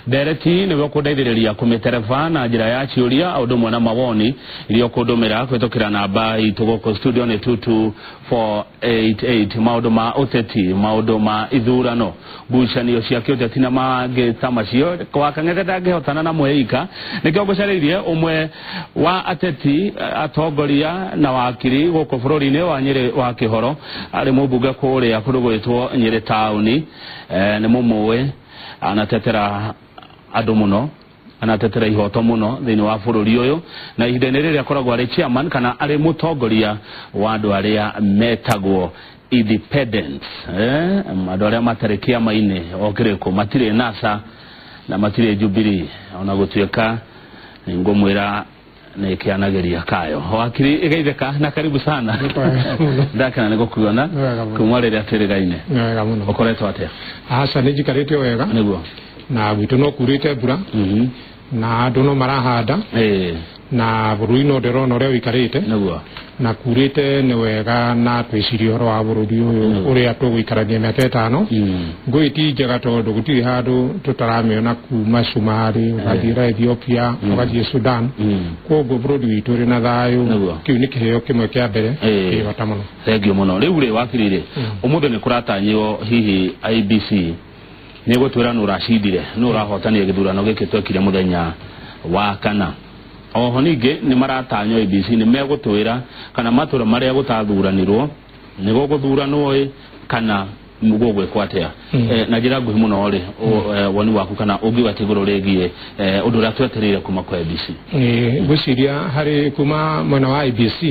Dereti ni gukundeithiriria kumitereva na njira ya ciuria undu mwana mawoni irio kundumira kwitokira namba itu guku studio ni 22488 maundu ma uteti maundu ma ithurano ngucanio cia kiuteti na mangi ta macio kwa kang'ethe ndangihotana na mweika nikio ngucariirie umwe wa ateti atongoria na wakiri guku bururi-ini wa Nyeri wa Kihoro ari mubunge kuria kundu gwitwo Nyeri tauni ni mumwe anatetera andu muno anatetera ihoto muno thiini wa bururi uyu na ihinda-ini riria akoragwo ari chairman kana ari mutongoria wa andu aria metagwo independence andu aria matari kiama-ini okiriku matire NASA na matire Jubilee ona gutuika ngumwira ni kianageria kayo wakiri igaitheka na karibu sana ndakana nigukuona kumwa riria tirigaine ukoretwo atia asa nijikarite wega niguo na gwitu no kurite mbura na andu no marahanda na bururi no ndirona uria wikarite niguo na kurite ni wega na twicirie horo wa bururi uyu uria tugwikarania miaka 5 ngwiti njega tondu gutiri handu tutaramiona kuma Somali ugathira Ethiopia ugathie Sudan koguo bururi witu ri na thayu kiu ni kiheo kimwe kia mbere kibata muno thengio muno riu ri wakirire umuthe ni kuratanywo hihi IBC ni gutwira no racindire no rahotania githurano giki twekire muthenya wa kana oho ningi ni maratanyo IBC ni megutwira kana matura maria gutathuranirwo ni guguthuranwo kana mugugwekwa atia na njira nguhi muno ri woni waku kana ungiwate iguru rigie undu uria twetereire kuma kwa IBC gwiciria hari kuma mwena wa IBC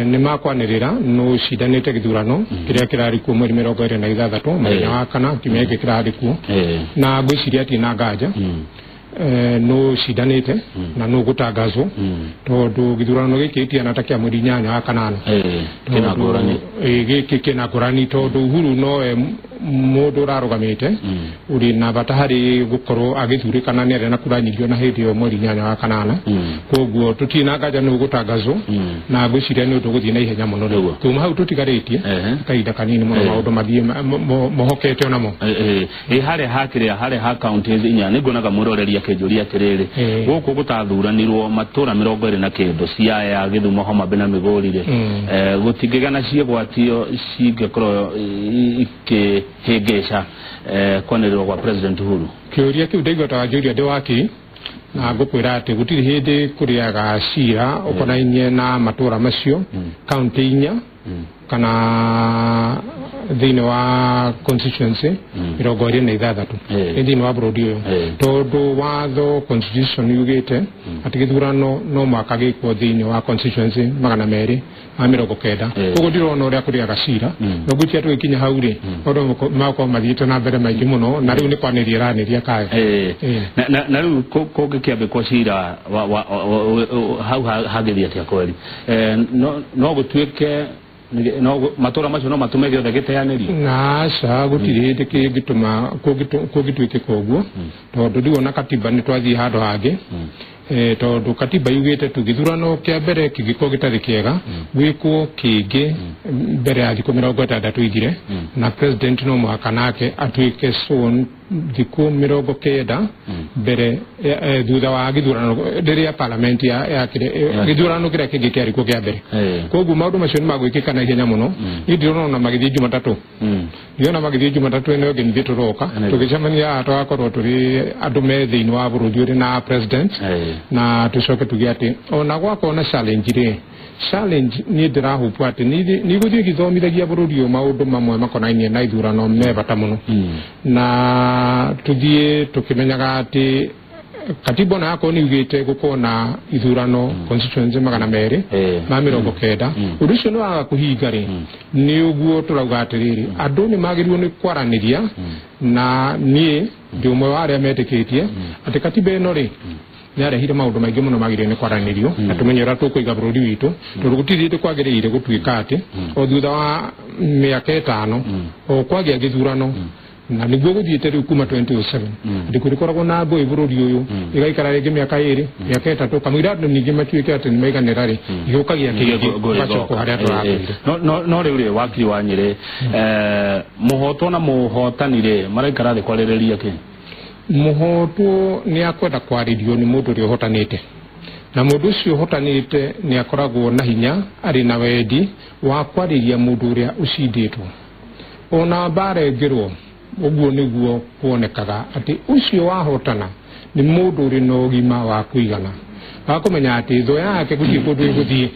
ni makwanirira no cidanite githurano kiria kirari ku mweri 26 mwenya wa kana kimege kirari ku na gwiciria ati na nganja no cidanite na no gutangazwo tondu githurano giki tiana ta kia mweri 8 wa kanana kinagorani giki kinagorani tondu huru no mundu rarugamite uri na bata hari gukorwo agithurikana ni arena kuranyirio na hindi yo mweri 8 wa kanana koguo tutina nganja no gutangazwo na gwiciria ni undu guthii na ihenya muno riu kuma hau tutigaritie kaida kanini muno maundu mathie mohokete onamo hare hakiria hare ha counties inya ni ngonaga muroreria kijuria atiriri guku gutathuranirwo matura 29 cia ya Githumo Homa Bay na Migori ri gutingigana cie gwatio cingekorwo hegesha kwanirwo kwa President Uhuru kiuria kiu ndaigota juria ndi waki na ngukwira ati gutiri hindi kuriaga cira ukonainie na matura macio county inya kana thiini wa constituency 26 thiini wa burudi uyu tondu watho constitution yugite ati githurano no mwaka gikwo thiini wa constituency 290 koguo ndirona uria kuriaga cira no gutia twikinya hau ri ondu mako mathiite na mbere maingi muno na riu ni kwaniria raniria kayo na riu kungikiambe kwa cira hau hagithia atia kweli no gutuike no matura macio no matume giothe giteanirio na sa gutiri hindi kingituma kugituike koguo tondu ndiwona katiba ni twathii handu hangi tondu katiba yugite tu githurano kia mbere kigiko gitari kiega gwikwo kingi mbere ya thiku 60 ithire na president no mwaka nake atuike son thiku 90 mbere thutha wa githurano riria parliament ya githurano kiria kingi kiari ko kia mbere koguo maundu macio ni magwikika na ihenya muno ndirona magithii Jumatatu ndiona magithii Jumatatu eno ngi turoka tugicemania atwakorwo turi andu me thiini wa burudi uri na president na tucoke tuge ati ona gwako na challenge ni ndirahupu ati ni guthii githomithagia burudi maundu mamwe makonainie na ithurano me bata muno na tuthie tukimenyaga ati katiba na yako ni ugite gukona ithurano constituency 290 undu ucio ni waga kuhinga ri ni uguo turauga atiriri andu ni magirirwo ni kwaraniria na nie ndi umwe wa aria metikitie ati katiba ino ri ni arehire maundu maingi muno magirirwo ni kwaranirio na tumenyera tukuiga bururi witu turugutithite kwagiriire gutuika ati o thutha wa miaka 5 o kwagia githurano na niguo guthiite riu kuma 2007 ndikurikoragwo na mbui bururi uyu igaikara ringi miaka 2 miaka 3 kamwira andu ningi matuike ati nimaiganira ri ihukagia kingi bacoko haria turathire no riu ri wakiri wa Nyeri muhoto na muhotanire maraikara thi kwaririria ki muhoto ni akwenda kwaririo ni mundu uri hotanite na mundu ucio hotanite ni akoragwo na hinya ari na wendi wa kwariria mundu uria ucinditwo ona bare ngirwo uguo niguo kuonekaga ati ucio wahotana ni mundu uri na ugima wa kuigana akomenya ati tho yake guthii kundu iguthii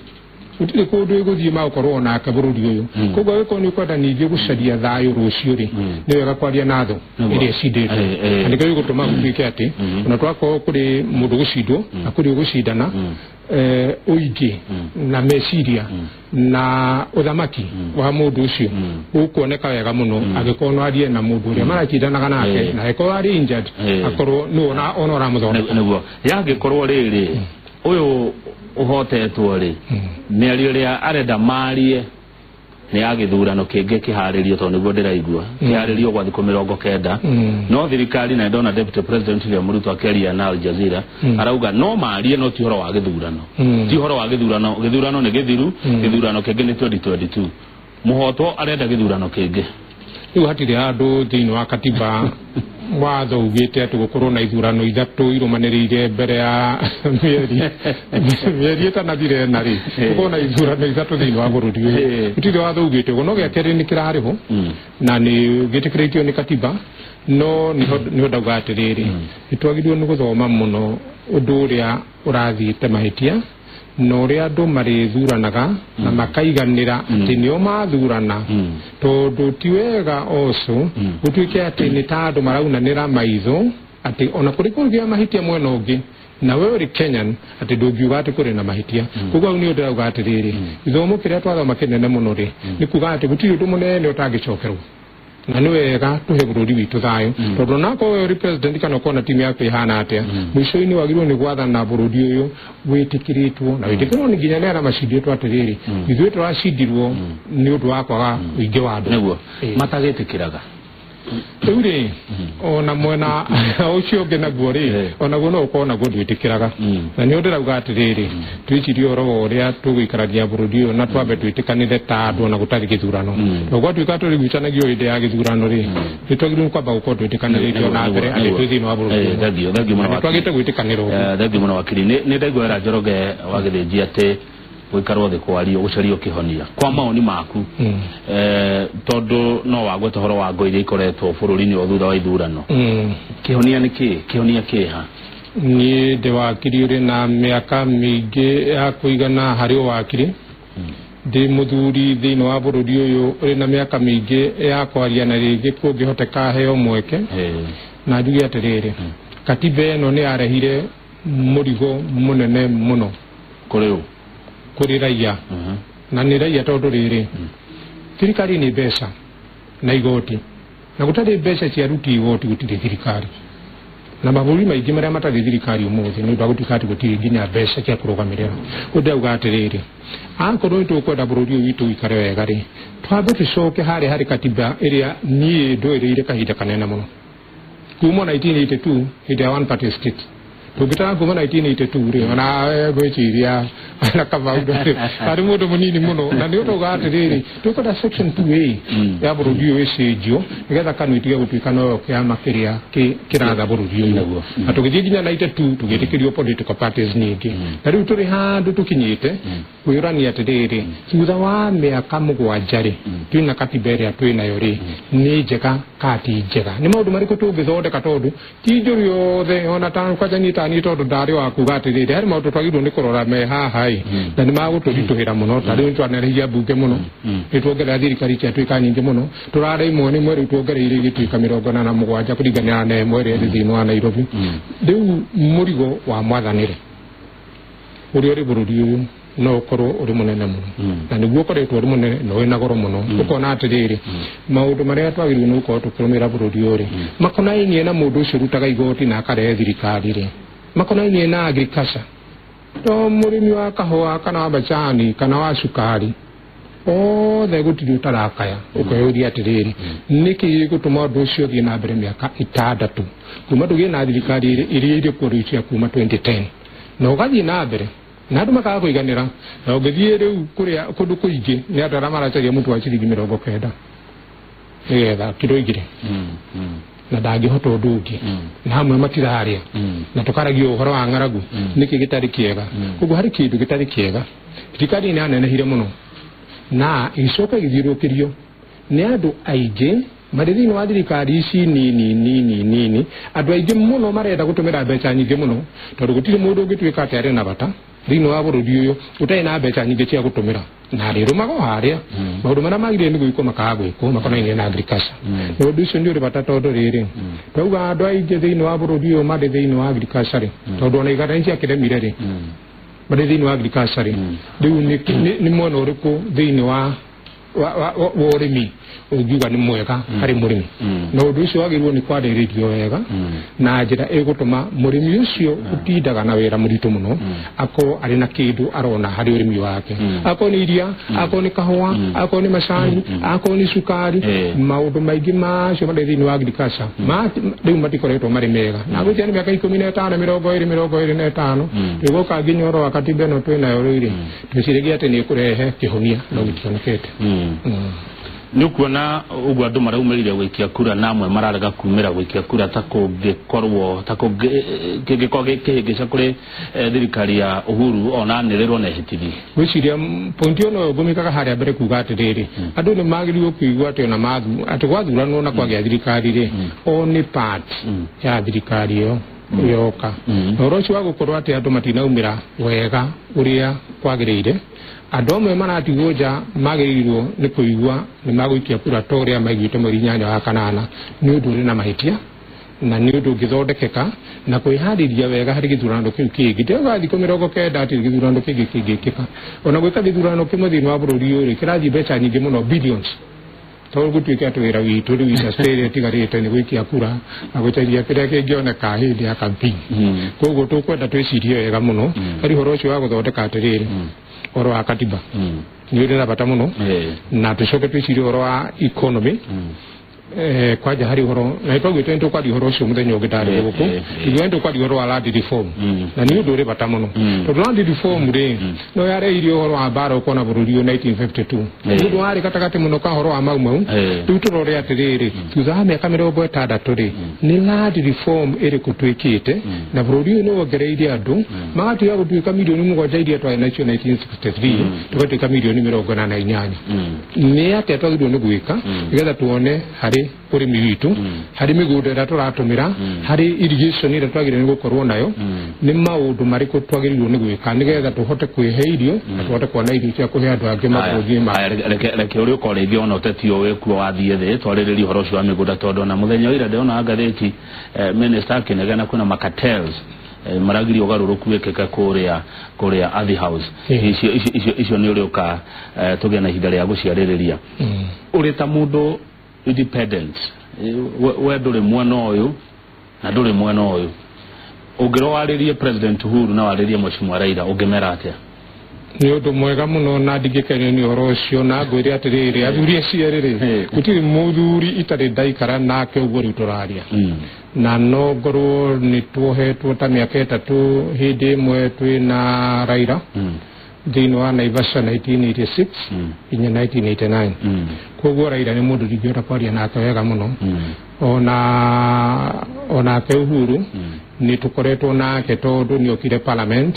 utire kundu iguthii makorwo nake bururi uyu koguo giko ni kwenda ningi gucaria thayo rucio ri ni wega kwaria na tho iria cinditwo ndiko igutuma gutwike ati ona twako kuri mundu gucindwo akuri gucindana uigi na meciria na uthamaki wa mundu ucio ukuoneka wega muno agikorwo arie na mundu uria maracindanaga nake na agikorwo ari injured akorwo ni ona ramuthondeka niguo yangikorwo riri uyu uhotetwo ri ni ari ria arenda marie ni agithurano kingi kiharirio to niguo ndiraigua kiharirio gwa thiku 90 no thirikari na ndona deputy president William Ruto akeria na Al Jazeera arauga no marie no ti horo wa githurano ti horo wa githurano ni githiru githurano kingi ni 2022 muhoto arenda githurano kingi riu hatire andu thiini wa katiba watho ugite ati gukorwo na ithurano ithatu irumanirire mbere ya mieri itanathire na ri gukorwo na ithurano ithatu thiini wa bururi uyu utire watho ugite uguo no giakeri ni kirariho na ni gitikiritio ni katiba no niho ndauga atiriri nitwagirwo ni guthoma muno undu uria urathiite mahitia no ria andu marithuranaga na makaiganira ati nio mathurana tondu ti wega oco gutuike ati ni ta andu maraunanira maitho ati ona kuri kugia mahitia mwena ungi na wewe uri Kenyan ati ndungiuga ati kuri na mahitia koguo ni ndauga atiriri ithomo kiria twathoma kinene muno ri ni kuga ati gutiri undu munene utangicokerwo na ni wega tuhe bururi witu thayo tondu nako uri president kana kona timu yake ihana atia mwisho-ini wagirwo ni gwathana bururi uyu witikiritwo na witikirwo ni nginya nera macinditwo atiriri ithuĩ turacindirwo ni undu wa kwaga uingi wa andu niguo matagitikiraga riu ri ona mwena ucio ungi naguo ri ona guo no ukorwo naguo ndwitikiraga na ni ndirauga atiriri twicirie oro uria tuguikarania bururi uyu na twambe twitikanire ta andu ona gutari githurano noguo twika turigucanagio hindi ya githurano ri nitwagirwo kwamba gukorwo twitikaniririo na mbere ati twi thiini wa bururi thengio muno twagite gwitikanirwo thengio muno wakiri ni ndaiguera Njoroge wa githinji ati wikarwo thi kwario gucario kihonia kwa maoni maku tondu no wagwete horo wa ngo iria ikoretwo bururi-ini o thutha wa ithurano kihonia ni kihonia kiha ni de wakiri uri na miaka mingi ya kuigana hari wakiri ndi muthuri thiini wa bururi uyu uri na miaka mingi ya kwaria na ringi kungihoteka heo mweke na njuge atiriri katiba ino ni yarehire murigo munene muno kuri raia na ni raia tondu riri thirikari ni mbeca na igoti na gutari mbeca cia ruti igoti gutiri thirikari na maburi maingi maria matari thirikari umuthi ni bagutikati gutiri nginya mbeca cia kurugamirira udauga atiriri akorwo tukwenda bururi witu ikare wega ri twambe tucoke hari katiba iria ni ndwirire kahinda kanene muno kuma 1982 ida one party state tugitaka kuma 1982 ri ona gwiciria na kabaudo ari mundu munini muno na ni utoga atiriri tukoda section 2A ya bururi uyu icenjio nigetha kanu itige gutuika no kia makiria kiratha bururi uyu naguo atugithii nginya 92 tugitikirio political parties nyingi na riu turi handu tukinyite kwirania atiriri thutha wa miaka 7 ri twina katiba iria twinayo ri ni njega kati njega ni maundu mariku tungithondeka tondu ti njuru yothe ona ta kwajanyita ni tondu ndari wa kuga atiriri hari maundu twagirwo ni kurora me haha na ni magutũritũhĩra muno tari twanarehia bunge muno nitwongerera thirikari cia twika nyingi muno turare imwe ni mweri twongereire gituika 47 kuringana na mweri thiini wa Nairobi riu murigo wa mwathanire uri bururi uyu no korwo uri munene muno na niguo koretwo uri munene no wina goro muno ukona atiriri maundu maria twagirwo ni ukorwo tukirumira bururi uri makonainie na mundu ucio rutaga igoti na akarehe thirikari ri makonainie na agriculture to murimi wa kahua kana wa bachani kana wa sukari othe gutiri utarakaya ukoyoria atiriri niki gutuma undu ucio thii na mbere miaka 6 kuma tugie na thirikari iria iri kurucia kuma 2010 na ugathii na mbere na andu makaga kuiganira na ungithii riu kuria kundu kuingi ni andu aria maracaria mutu wa ciringi 90 nigetha kiro igire na ndangĩhota ũndũ ũngĩ na hamwe matiraria na tũkaragio ũhoro wa ng'aragu nĩkĩ gĩtarĩ kĩega koguo harĩ kĩndũ gĩtarĩ kĩega thirikari nĩyanenehire mũno na ĩgĩcoka ĩgĩthiũrũrũkĩrio nĩ andũ aingĩ marĩ thĩinĩ wa thirikari ici nini andũ aingĩ mũno marenda gũtũmĩra mbeca nyingĩ mũno tondũ gũtirĩ mũndũ ũngĩtuĩka atĩ arĩ na bata thĩinĩ wa bũrũri ũyũ ũtarĩ na mbeca nyingĩ cia gũtũmĩra na rĩrũmaga harĩa maũndũ marĩa magĩrĩire nĩ gwĩkwo makaga gwĩkwo makonainie na agriculture na ũndũ ũcio nĩ ũrĩ bata tondũ rĩrĩ twauga andũ aingĩ thĩinĩ wa bũrũri ũyũ marĩ thĩinĩ wa agriculture tondũ ona iganda nĩciakĩremire rĩ marĩ thĩinĩ wa agriculture rĩu nĩ mwena ũrĩkũ thĩinĩ wa ũrĩmi ũngiuga nĩ mwega harĩ mũrĩmi na ũndũ ũcio wagĩrĩirwo nĩ kwarĩrĩrio wega na njĩra ĩgũtũma mũrĩmi ũcio ũtindaga na wĩra mũritũ mũno akorwo arĩ na kĩndũ arona harĩ ũrĩmi wake akorwo nĩ iria akorwo nĩ kahũa akorwo nĩ macani akorwo nĩ cukari maũndũ maingĩ macio marĩ thĩinĩ wa agriculture rĩu matikoretwo marĩ mega na gũtia nĩ mĩaka 15 20 rĩgũka nginya ũhoro wa katiba ĩno twĩnayo rĩu twĩciragia atĩ nĩ ĩkũrehe kĩhonia no gĩtionekete Nukuona ũguo andũ maraumĩrire gũikia kura na amwe mararega kumĩra gũikia kura ta kũngĩkorwo kĩhĩngĩca kũrĩ thirikari ya Uhuru ona nĩrĩrwo na ehĩtithia gwĩciria pointi ono ngũmĩkaga harĩa mbere kuga atĩrĩrĩ andũ nĩ magĩrĩirwo kũigua atĩ ona atĩ gwathuranwo na kwagĩa thirikari rĩ o nĩ part ya thirikari ĩyo yoka ũhoro ũcio wa gũkorwo atĩ andũ matinaumĩra wega ũrĩa kwagĩrĩire andũ amwe maratigwo nja magĩrĩirwo nĩ kũigua nĩ magũikia kura ta ũrĩa maiguĩte mweri 8 wa kanana nĩ ũndũ ũrĩ na mahĩtia na nĩ ũndũ ũngĩthondekeka na kwĩharĩria wega harĩ gĩthurano kĩu kĩngĩ ndĩrauga thikũ 90 atĩ gĩthurano kĩngĩ kĩngĩkĩka ona gwĩka gĩthurano kĩmwe thĩinĩ wa bũrũri ũyũ kĩrathiĩ mbeca nyingĩ mũno billions tondũ gũtuĩka atĩ wĩra witũ rĩu industry ĩtigarĩte nĩ gũikia kura na gũteithia kĩrĩa kĩngĩoneka hĩndĩ ya campaign koguo tũkwenda twĩcirie wega mũno harĩ ũhoro ũcio wa gũthondeka atĩrĩrĩ ũhoro wa katiba nĩ ũrĩ na bata mũno na tũcoke twĩcirie ũhoro wa economy kwaja hari ũhoro na ĩtwagĩte nĩtũkwaria ũhoro ũcio mũthenya ũngĩ tarĩ gũkũ ithuĩ nĩtũkwaria ũhoro wa land reform na nĩ ũndũ ũrĩ bata mũno tondũ land reform rĩ no yareirio ũhoro wa mbara ũkona bũrũri ũyũ 1952 nĩ ũndũ warĩ gatagatĩ mũno ka ũhoro wa mau rĩu tũrore atĩrĩrĩ thutha wa mĩaka 60 rĩ nĩ land reform ĩrĩkũ twĩkĩte na bũrũri ũyũ nĩ wongereire andũ magatiga gũtuĩka milioni 7 iria twarĩ nacio 1963 tũgatuĩka milioni 88 nĩ atĩa twagĩrĩirwo nĩ gwĩka nĩgetha tuone harĩ ũrĩmi witũ harĩ mĩgũnda ĩrĩa tũratũmĩra harĩ irrigation ĩrĩa twagĩrĩirwo nĩ gũkorwo nayo nĩ maũndũ marĩkũ twagĩrĩirwo nĩ gwĩka nĩgetha tũhote kwĩhe irio na tũhote kuona irio cia kũhe andũ angĩ mabũrũri ma reke ũrĩ ũkorĩithia ona ũteti o wĩkuo wathiĩ thĩ twarĩrĩria ũhoro ũcio wa mĩgũnda tondũ na mũthenya ũyũ ndĩrona ngathĩti minister akĩnegena kwĩna macartels maragiri ũgarũrũku wĩkĩka kũrĩa Athi House icio nĩ ũrĩũka tũgĩa na ihinda rĩa gũciarĩrĩria ũrĩ ta mũndũ independent we ndũrĩ mwena ũyũ na ndũrĩ mwena ũyũ ũngĩrwo warĩrie President Uhuru na warĩrie Mheshimiwa Raila ũngĩmera atĩa nĩ ũndũ mwega mũno na ndigĩkenio nĩ ũhoro ũcio na ngwĩre atĩrĩrĩ athuri acio erĩ gũtirĩ mũthuri itarĩ ndaikara nake ũguo rĩu tũraria na no ngorwo nĩ tuohetwo ta mĩaka 3 hĩndĩ ĩmwe twĩna Raila thĩinĩ wa Naivasha 1986 nginya 1989 koguo Raila nĩ mũndũ ndingĩhota kwaria nake wega mũno onake Uhuru nĩ tũkoretwo nake tondũ nĩ okire parliament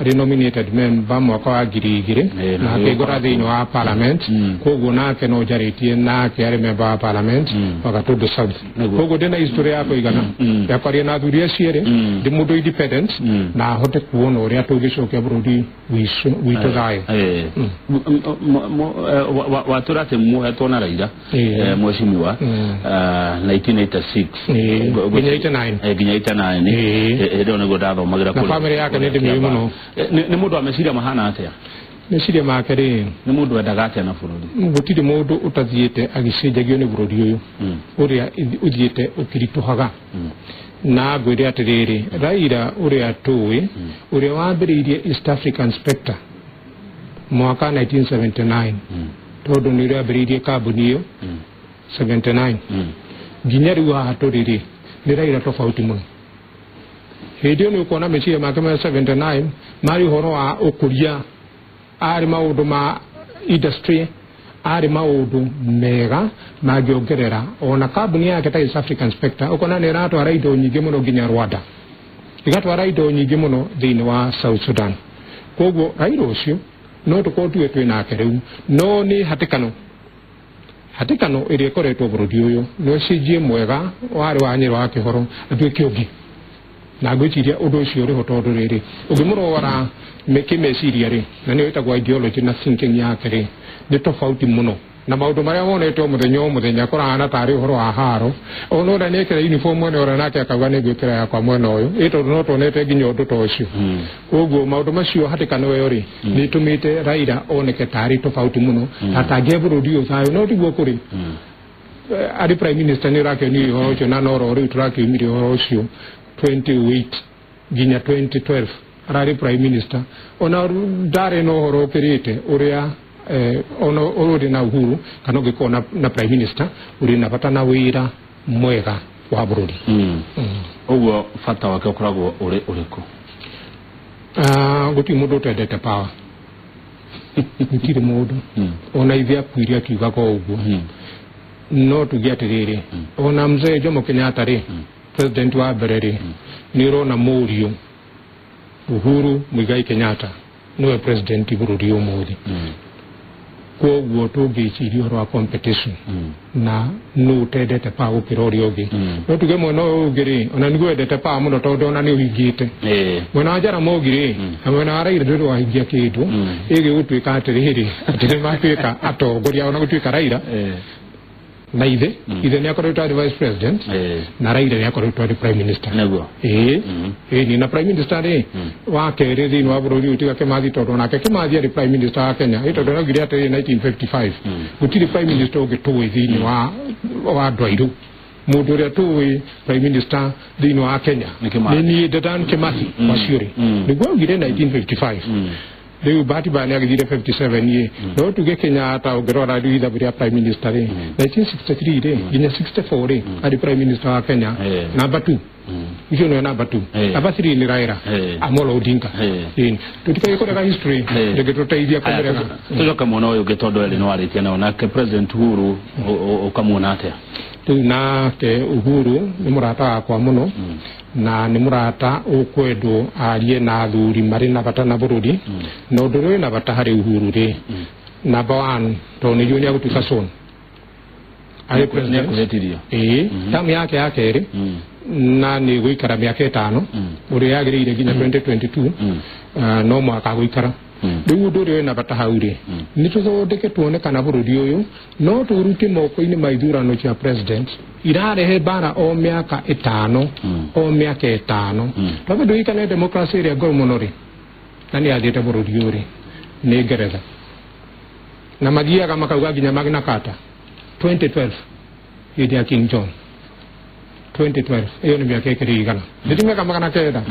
arĩ nominated member mwaka wa 2000 na akĩgũra thĩinĩ wa parliament koguo nake no njarĩtie nake arĩ member wa parliament wa Gatundu South koguo ndĩna history ya kũigana ya kwaria na athuri acio erĩ ndĩ mũndũ independent na hote kuona ũrĩa tũngĩcokia bũrũri witũ thayũ watũra atĩ mũhetwo na Raila Mheshimiwa 1986 nginya 89 ndio nĩguo ndathomagira kũrĩa na family yake nĩ ndĩmĩũĩ mũno nĩ mũndũ ameciria mahana atĩa meciria make rĩ nĩ mũndũ endaga atĩa na bũrũri gũtirĩ mũndũ ũtathiĩte agĩcenjagio nĩ bũrũri ũyũ ũrĩa ũthiĩte ũkĩritũhaga na ngwĩre atĩrĩrĩ Raila ũrĩa tũĩ ũrĩa wambĩrĩirie East African Spectre mwaka 1979 tondũ nĩ ũrĩa wambĩrĩirie kambuni ĩyo 79 nginya rĩu haha tũrĩ nĩ Raila tofauti mũno hĩndĩ ĩyo nĩ ũkuona meciria make ma 79 marĩ ũhoro wa ũkũria arĩ maũndũ ma industry ari maundu mega magiongerera ona kambuni yake ta East African Spectre ukona ni ratwara indo nyingi muno nginya Rwanda igatwara indo nyingi muno thiini wa South Sudan koguo Raila ucio no tukotuwe twinake riu no ni hatikano iria ikoretwo burudi uyu no cijie mwega wari wa nyiro wa kihoro atuike ungi na gwiciria undu ucio uri hotondu riri ungimurora meciria ri na ni witagwo ideology na thinking yake ri ni tofauti muno na maundu maria wonete muthenya kurana tari uhoro wa haro ono ura nekira uniform mwene ura nake akauga ni gwikira yakwa mwena uyu ito no tonete nginya undu ta ucio koguo maundu macio hatikano iyo ri ni tumite Raila oneke tari tofauti muno atangie burudi uyu thayo no tiguo kuri ari prime minister ni rake ni uhoro ucio na noro ri turakiumire uhoro ucio 28 nginya 2012 arari prime minister ona ndare no uhoro ukirite uria ono uri na uhuru kana ungikona na prime minister uri na bata na wira mwega wa bururi uguo fata wake ukoragwo uriku guti mundu utendete power gutire mundu ona ithia kwiria kiuga ko uguo no tugiatiriri ona mzee Jomo Kenyatta ri president wa bereri ni rona murio Uhuru Muigai Kenyatta no president bururi umuthi koguo tungiciria uhoro wa competition na no tendete pa ukirori ogi no tuge mwana ugiri ona niguo endete pa muno tondu ona ni uhingite mwana njara mogiri mwana Raila ndu wahingia kindu igi gutuika atiriri atire matuika atongoria ona gutuika Raila na ithe ni akoretwo ari vice president na Raila ni akoretwo ari prime minister naguo ni na prime minister ri wa keri thiini wa bururi utiga Kimathi tondu nake Kimathi ari prime minister wa Kenya tondu no ngiri atiri 1955 gutiri prime minister ugitui thiini wa Ndwairu mundu uria tuwi prime minister thiini wa Kenya ni Dedan Kimathi wa Ciuri niguo ngiri 1955 Leo bahati bani agithire 57 ye no tuge Kenyatta ugirora riu itha prime minister 1963 re nginya 64 re ari prime minister wa Kenya number 2 icio no number 2 number 3 ni Raila Amolo Odinga tutikaye korega history ndege tuteithia kumerega tujoka muno uyu gitondu eri no aritie na onake president Uhuru ukamwona atia na ke Uhuru ni murata wakwa muno na ni murata ukwendwo arie na athuri mari na bata na bururi no nduru na bata hari Uhuru ri number 1 to ni junia gutuka son ari president kuretirio tamu yake ri na ni guikara miaka 5 uri yagirire ginya 2022 no mwaka guikara riu nduri na bata hauri ni tuthondeke tuone kana bururi uyu no turuti moko-ini maithurano cia president irarehe bara o miaka 5 o miaka 5 tondu nduikane democracy ria ngoro muno ri na ni athiete bururi uri ni Ngeretha na mathiaga makauga nginya Magna Carta 2012 hĩndĩ ya King John 2012 iyo ni miaka ikirigana nditimeka magana kenda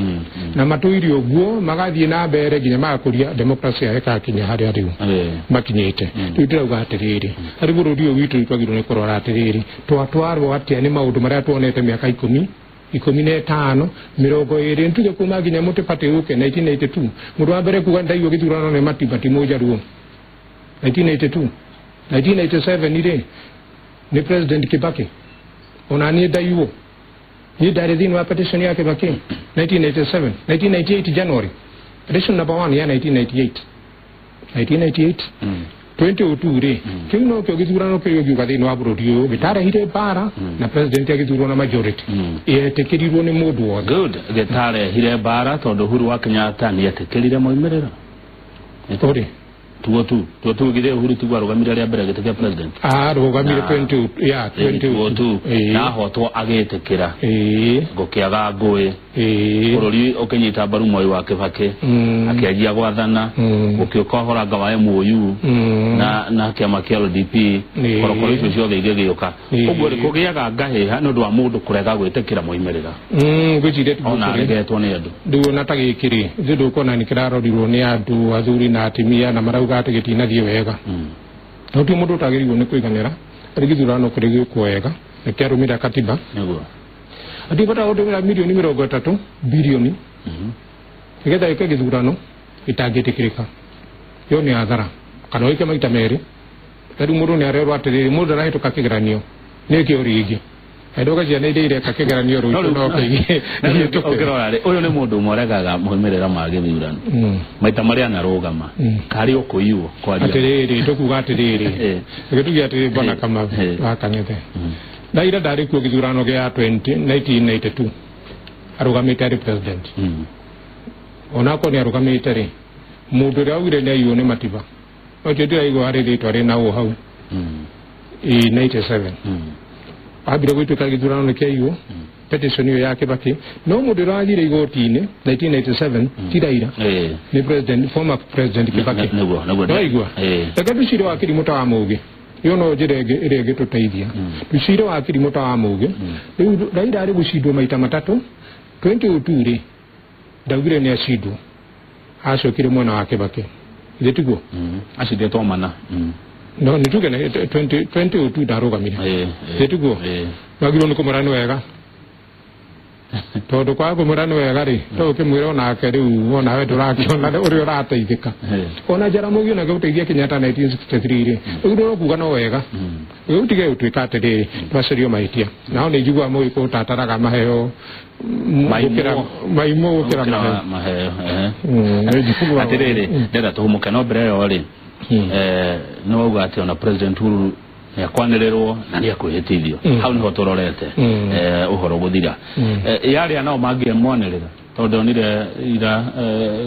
na matuiri oguo magathie na mbere nginya magakuria democracy ya kinya hari ariu makinyite tutirauga atiriri ari bururi uyu witu twagirwo ni kurora atiriri twatwarwo atia ni maundu maria tuonete miaka 15 20 ntuge kuma nginya muti pati uke 1982 mundu wa mbere kuga ndaigwo githurano ni matibati moja ruo 1987 ire ni president Kibaki ona ni ndaiwo ni ndari thiini wa petition ya Kibaki 1998 January petition number 1 ya 1998 2002 ri kino kyo githurano kyo giuga thiini wa bururi uyu gitarehire bara na president agithurwo na majority etekirirwo ni mundu wothe good gitarehire bara tondu Uhuru wa Kenyatta ni etekirire moimerera tori tuo gire Uhuru tigwa rugamira ria mbere gitekia president rugamire 20 na hotwo agetekira gukiaga ngui bururi ukinyita mbaru Moi wa Kibaki akiajia gwathana gukiokohora ngawa MOU na kiama kia LDP korokoro icio ciothe igigioka uguo ri kugiaga ngahiha no ndwa mundu kurega gwitekira moimerera ngwicire ona regetwo ni andu ndu na tagikiri ndu kona ni kirarorirwo ni andu athuri na atimia na marauga ati gitinathie wega no tu mundu tagirirwo ni kwiganira rigithurano kurigio wega nikiarumira katiba niguo ati bata odumira milioni 30 bilioni nigetha ike githurano itagitikirika yo ni athara kana ike maita meri tari mundu ni arerwa atiriri mundu arahituka kigeranio niki urigi ndoga cia nä ire kakigeranio rå no okirorare uyu ni mundu moregaga moimerera ma githurano maita maria narugama kari ukuiwo kwaria atiriri ndukuga atiriri gitugia atiriri bana kama wakangete ndaira ndari kuo githurano gia 1992 arugamite ari president onako ni arugamite ri mundu ria ugire ni ayo ni matiba ojo ndio aigo hari ritwa ri na hau 97 abira gwituka githurano ni kiaiyo petition yo yake baki no mundu ragire igoti-ini 1997 tiraira ni president former president Kibaki naigwa daga dushiro akiri muta wa mugi yono jirege tuteithia dushiro akiri muta wa mugi raira ari gushidwo maita matatu 2002 ri ndagire ni ashidwo acokire mwena wa Kibaki gitugo ashidwe tomana no nituge na 2022 ndarugamire gitugo magiro ni kumurano wega todo kwa kumurano wega ri to kimwira na akeri wona we ndurakiona uri urateithika ona jara mugio na guteithia Kenyatta 1963 ri ugiro kuga no wega utige utwika atiriri twacerio maitia nao ni njigua mu iko tataraga maheo maimo ukira maheo atiriri ndera tuhumuke no mbere yo ri no ugati ona president Uhuru yakwanirerwo na ni akwihitithio hau niho turorete uhoro guthira yari anao mangie mwanirira tondu nire ira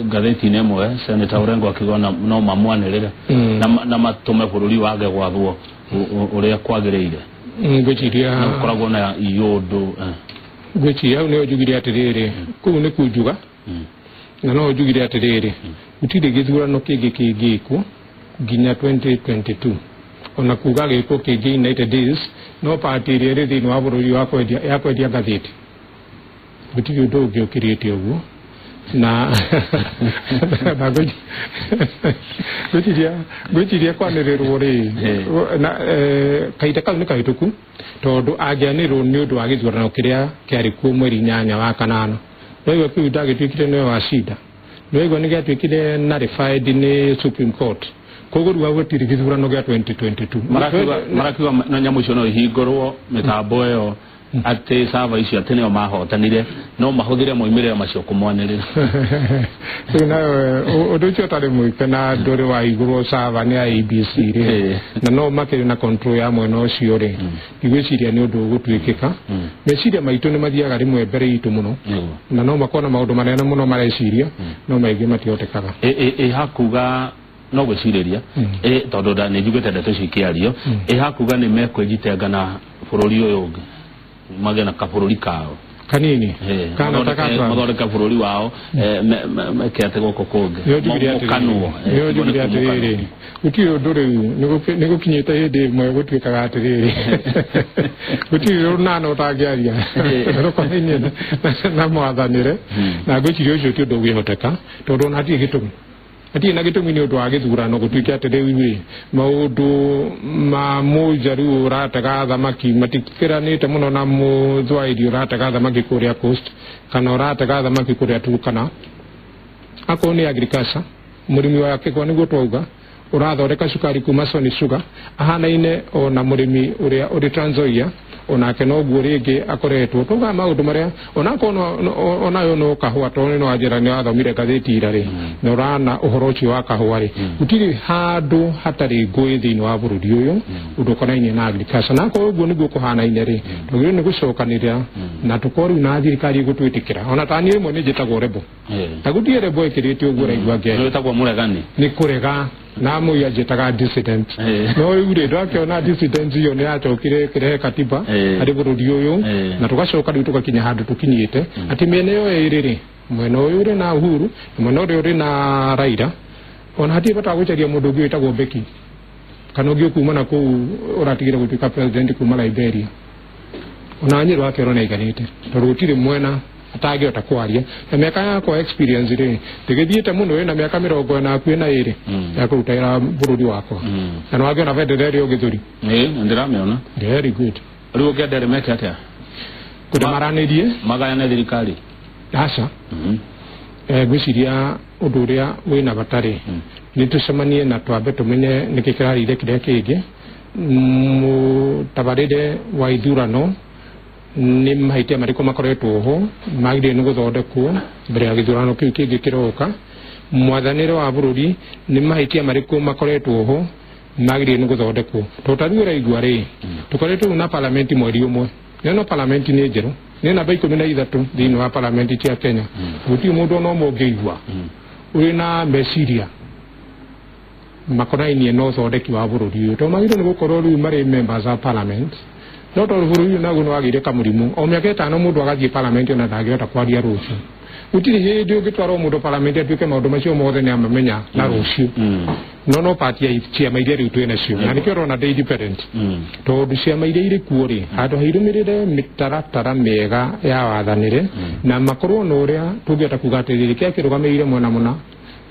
gatheti nemwe Senator Orengo akigona no mamwanirira na matume bururi wage gwathwo uria kwagireire ngwichiria koragwo na iyundu ngwichiria au ni ujugire atiriri ku ni kujuga na no ujugire atiriri utire githurano kingiko ginya 2022 ona kuga giko kingi United Days no party iri thini wa bururi wa kwendia gatheti gutiri undu ungi ukirite uguo na gutiria kwanirirwo ri na kaita kau ni kahituku tondu angianirwo ni undu wa githurano kiria kiari kuo mweri 8 wa kanana noigo kiu ndagitwikire no wa shida noigo ni gatwikire nullified ni Supreme Court kogorwa gutiri githurano gia 2022 marakiwa na nyamu icio no ihingorwo mitambo yo ati sava icio atene o mahotanire no mahuthire moimirira macio kumwanirira nayo undu ucio tari muike na nduri wa iguru sava ni IBC ri na no makiri na control ya mwena ucio ri igwiciria ni undu gutwikika meciria maitu ni mathiaga rimwe mbere itu muno na no makona maundu manene muno mareciria no maingi matiotekaga hakuga no gwiciriria tondu da ni njugite ndeto cikiario hakuga ni mekwejitenga na bururi uyu ungi magena ka bururi kao kanini kana takatwa mathondeka bururi wao mekiate goko kungi mukanuo yo njugire atiriri utio nduri ni gukinyite hindi mwe gutwikaga atiriri utio nana utagiaria rokoine na mwathanire na gwicirio ucio ti undu gwihoteka tondu na ti gitumi ati na gitumi ni undu wa githurano gutwika atiriri maundu ma mujaru urataga thamaki matikiranite muno na muthwairi urataga thamaki kuria coast kana urataga thamaki kuria Turkana ako ni agriculture murimi wake kwa niguo twauga urathondeka cukari kuma Sony Sugar ahanaine ona murimi uria uri Trans Nzoia onake no guo ringi akoretwo tuga maundu maria onako ona yo no kahua toni no ajira ni athomire gatheti ira ri no rana uhoro ucio wa kahua ri utiri handu hatari ngui thini wa bururi uyu undu konaine na agriculture nako guo niguo kuhanaine ri tugire ni gucokanira na tukoru na thirikari gutwitikira ona tani imwe ni njitagwo rebo tagutie rebo ikirite uguo raigwa nge no tagwo muregani ni kurega na muya jetaga dissident no ure ndakiona dissident yo ni acokire kirehe katiba ari bururi uyu na tugacoka riu tugakinya handu tukinyite ati mene yo iriri mwena uyu uri na Uhuru mwena uyu uri na Raila ona hati bata guceria mundu ungi witagwo Beki kana ungi kuma na ku uratigire gutuika president kuma Liberia ona nyiru wake rona iganite torutire mwena atagiota kwaria na miaka yako experience ri tigithiite muno na miaka 42 ya kurutaira bururi wako na wage na federal ugithuri ndirameona very good riu ngende remete atia kudamaranirie magayane thirikari asa gwiciria undu uria wina batari ni tucemanie na twambe tumenye nikikirarire kiria kingi tabarire wa ithurano ni mahaitia mariko makoretwo ho magire no guthondekwo mbere ya githurano kiu kingi kiroka mwathanire wa bururi ni mahaitia mariko makoretwo ho magire no guthondekwo tutaruira igwa ri tukoretwo na parliament mweri umwe no parliament ni njeru ni na baiko mina ithatu thini wa parliament cia Kenya guti mundu no mongeigwa uri na meciria makonainie no thondeki wa bururi to magire ni gukorwo riu mari members of parliament no to bururi na guno agire kamurimu o miaka 5 mundu agathie parliament na ndagirota kwaria rucio utiri hindi ugitwara mundu parliament atuike maundu macio mothe ni amamenya na rucio no party ya ciama iria riu twina cio na nikio rona de independent to ciama iria iri kuo ri handu hairumirire mitaratara mega ya wathanire na makorwo no ria tungeta kugatiriri kia kirugamirire mwena muna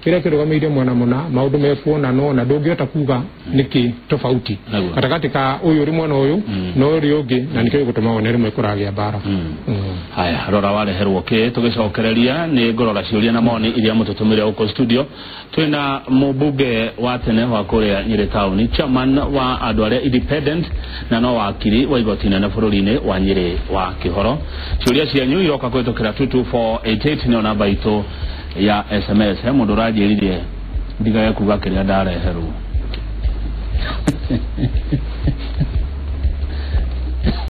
kira kirugamirire mwena muna maundu mekuona no na ndungeta kuga niki tofauti katakati ka uyu ri mwena uyu no ri ungi na nikio gutuma onere mwe kuragia bara haya rora wale herwo ke tugicokereria ni ngorora ciuria na moni iria mututumire uko studio twina mubunge wa tene wa kuria Nyeri town chairman wa andu aria independent na no wakiri wa igoti na bururi-ini wa Nyeri wa Kihoro ciuria cianyu iroka kwetokera 22488 ni namba itu ya SMS mundu rajiririe ndiga yakuga kiria ndareherwo